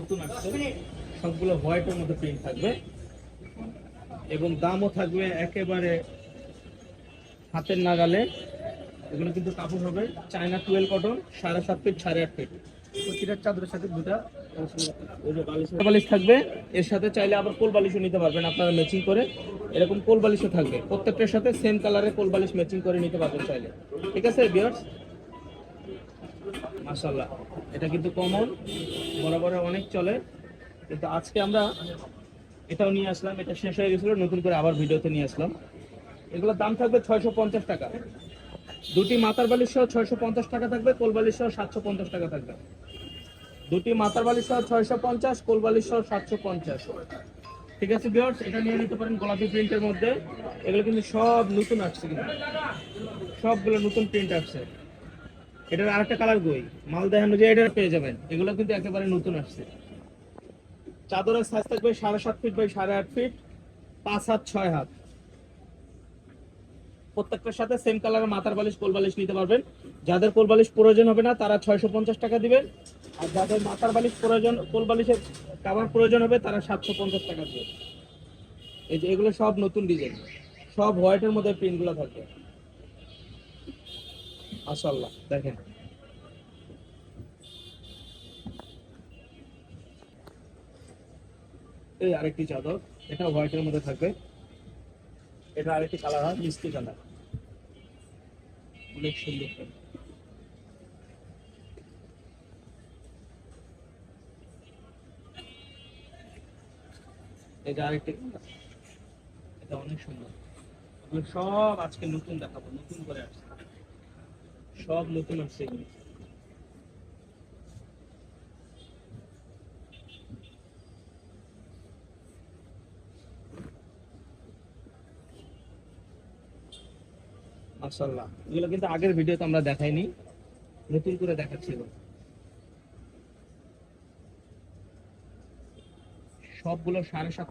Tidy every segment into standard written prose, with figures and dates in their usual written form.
নতুন আসছে, সবগুলো হোয়াইটের মধ্যে প্রিন্ট থাকবে এবং দামও থাকবে একেবারে হাতের নাগালে। এগুলো কিন্তু কাপড় হবে চায়না 12 কটন, 7.5 ফিট 8.5 ফিট। প্রতিটা চাদরের সাথে দুটা বালিশ থাকবে, এর সাথে চাইলে আবার কোল বালিশও নিতে পারবেন আপনারা ম্যাচিং করে। এরকম কোল বালিশও থাকবে, প্রত্যেকটার সাথে সেম কালারের কোল বালিশ ম্যাচিং করে নিতে পারবেন চাইলে। ঠিক আছে ভিউয়ার্স, মাশাআল্লাহ এটা কিন্তু কমন, বরাবর অনেক চলে, কিন্তু আজকে আমরা এটাও নিয়ে আসলাম। এটা শেষ হয়ে গেছিল, নতুন করে আবার ভিডিওতে নিয়ে আসলাম। এগুলোর দাম থাকবে 650 টাকা। দুটি মাথার বালিশ সহ 650 টাকা থাকবে, কোল বালিশ সহ 750 টাকা থাকবে। দুটি মাথার বালিশ সহ 650, কোল বালিশ সহ 750। ঠিক আছে ভিউয়ার্স, এটা নিয়ে নিতে পারেন গোলাপি প্রিন্টের মধ্যে। এগুলো কিন্তু সব নতুন আসছে, কিন্তু সবগুলো নতুন প্রিন্ট আসছে। এটার আরেকটা কালার গই মাল দেখানো যে এটা পেয়ে যাবেন, এগুলো কিন্তু একেবারে নতুন আসছে। চাদরের সাইজ থাকবে 7.5 ফিট বাই 8.5 ফিট, 5 হাত 6 হাত। প্রত্যেকটার সাথে সেম কালারের মাথার বালিশ কোল বালিশ নিতে পারবেন। যাদের কোল বালিশ প্রয়োজন হবে না তারা 650 টাকা দিবেন, আর যাদের মাথার বালিশ প্রয়োজন, কোল বালিশের কভার প্রয়োজন হবে তারা 750 টাকা দিবেন। এই যে এগুলো সব নতুন ডিজাইন, সব হোয়াইটের মধ্যে প্রিন্টগুলো থাকবে। মাশাআল্লাহ দেখেন, এই আরেকটি চাদর, এটা হোয়াইটের মধ্যে থাকবে। এটা আরেকটি কালার হয় মিষ্টি কালার, অনেক সুন্দর। এটা আরেকটি কালার, এটা অনেক সুন্দর। এগুলো সব আজকে নতুন দেখাবো, নতুন করে আসছে, সব নতুন আসছে এগুলো। মাশাআল্লাহ এগুলো কিন্তু আগের ভিডিওতে আমরা দেখাইনি, নতুন করে দেখাচ্ছি। সবগুলো 7.5।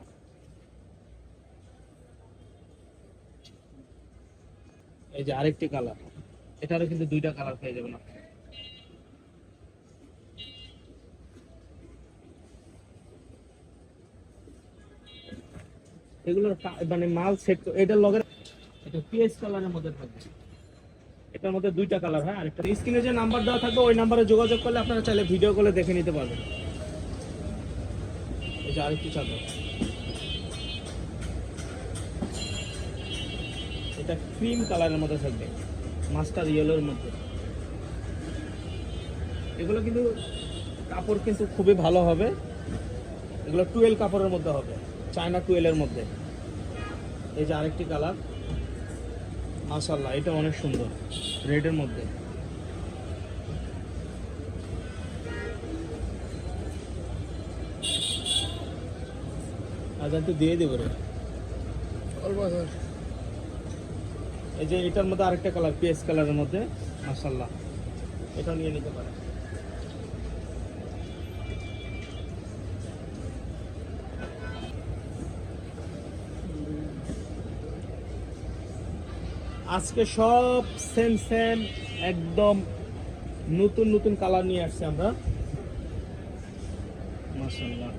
এই যে আরেকটি কালার, এটারও কিন্তু দুইটা কালার পেয়ে যাবেন আপনি। এগুলো মানে মাল সেট, এটার লগে এটা পিএস কালারের মধ্যে থাকবে। এটার মধ্যে দুইটা কালার হয়, আর একটা স্ক্রিনে যে নাম্বার দেওয়া থাকবে ওই নাম্বারে যোগাযোগ করলে আপনারা চাইলে ভিডিও কলে দেখে নিতে পারবেন। এই যে আরেকটি চাদর, এটা ক্রিম কালারের মধ্যে থাকবে, মাস্টার ইয়েলোর মধ্যে। এগুলো কিন্তু কাপড় কিন্তু খুবই ভালো হবে, এগুলো 12 কাপড়ের মধ্যে হবে, চায়না 12 এর মধ্যে। এই যে আরেকটি কালার, মাশাআল্লাহ এটা অনেক সুন্দর, রেডের মধ্যে। আজ তো দিয়ে দেবো রে। এই যে এটার মধ্যে আরেকটা কালার পিএস কালারের মধ্যে, মাশাআল্লাহ এটা নিয়ে নিতে পারে। আজকে সব সেম সেম একদম নতুন নতুন কালার নিয়ে আসছে আমরা, মাশাআল্লাহ।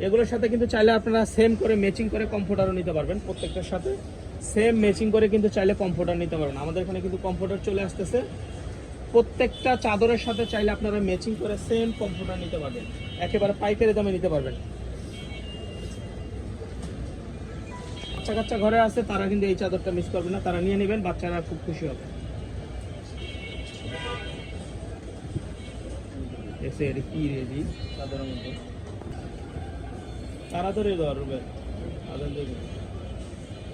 এগুলোর সাথে কিন্তু চাইলে আপনারা সেম করে ম্যাচিং করে কমফোর্টারও নিতে পারবেন। প্রত্যেকটার সাথে সেম ম্যাচিং করে কিন্তু চাইলে কমফোর্টার নিতে পারবেন। আমাদের এখানে কিন্তু কমফোর্টার চলে আসতেছে, প্রত্যেকটা চাদরের সাথে চাইলে আপনারা ম্যাচিং করে সেম কমফোর্টার নিতে পারবেন, একেবারে পাইকারি দামে নিতে পারবেন। বাচ্চা কাচ্চা ঘরে আছে তারা কিন্তু এই চাদরটা মিস করবে না, তারা নিয়ে নেবেন, বাচ্চারা খুব খুশি হবে। এসে এটা কি রেডি চাদরের মধ্যে তাড়াতাড়ি ধরবে।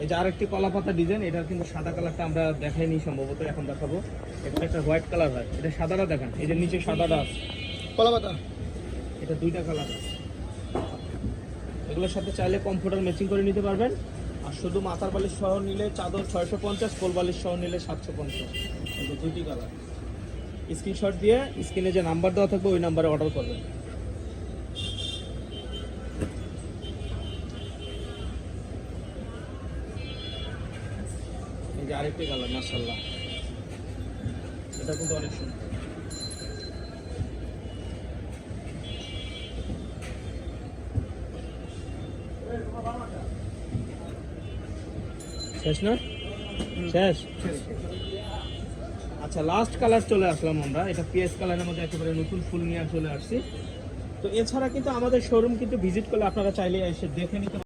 এই যে আরেকটি কলা পাতা ডিজাইন, এটার কিন্তু সাদা কালারটা আমরা দেখাইনি, সম্ভবত এখন দেখাবো। এটা একটা হোয়াইট কালার হয়, এটা সাদাটা দেখান, এই যে নিচে সাদাটা আছে কলা পাতা, এটা দুইটা কালার। এগুলোর সাথে চাইলে কমফোর্টার ম্যাচিং করে নিতে পারবেন। আর শুধু মাথার বালিশ সহ নিলে চাদর 650, কোল বালিশ সহ নিলে 750। কিন্তু দুইটি কালার। স্ক্রিনশট দিয়ে স্ক্রিনে যে নাম্বার দেওয়া থাকবে ওই নাম্বারে অর্ডার করবেন। এই যে আরেকটি কালার, মাশাআল্লাহ এটা কিন্তু অনেক সুন্দর। শেষ না? শেষ। আচ্ছা, লাস্ট কালার চলে আসলাম আমরা, এটা পিএস কালারের মধ্যে একেবারে নতুন ফুল নিয়ে চলে আসছি। তো এছাড়া কিন্তু আমাদের শোরুম কিন্তু ভিজিট করলে আপনারা চাইলে এসে দেখে নিতে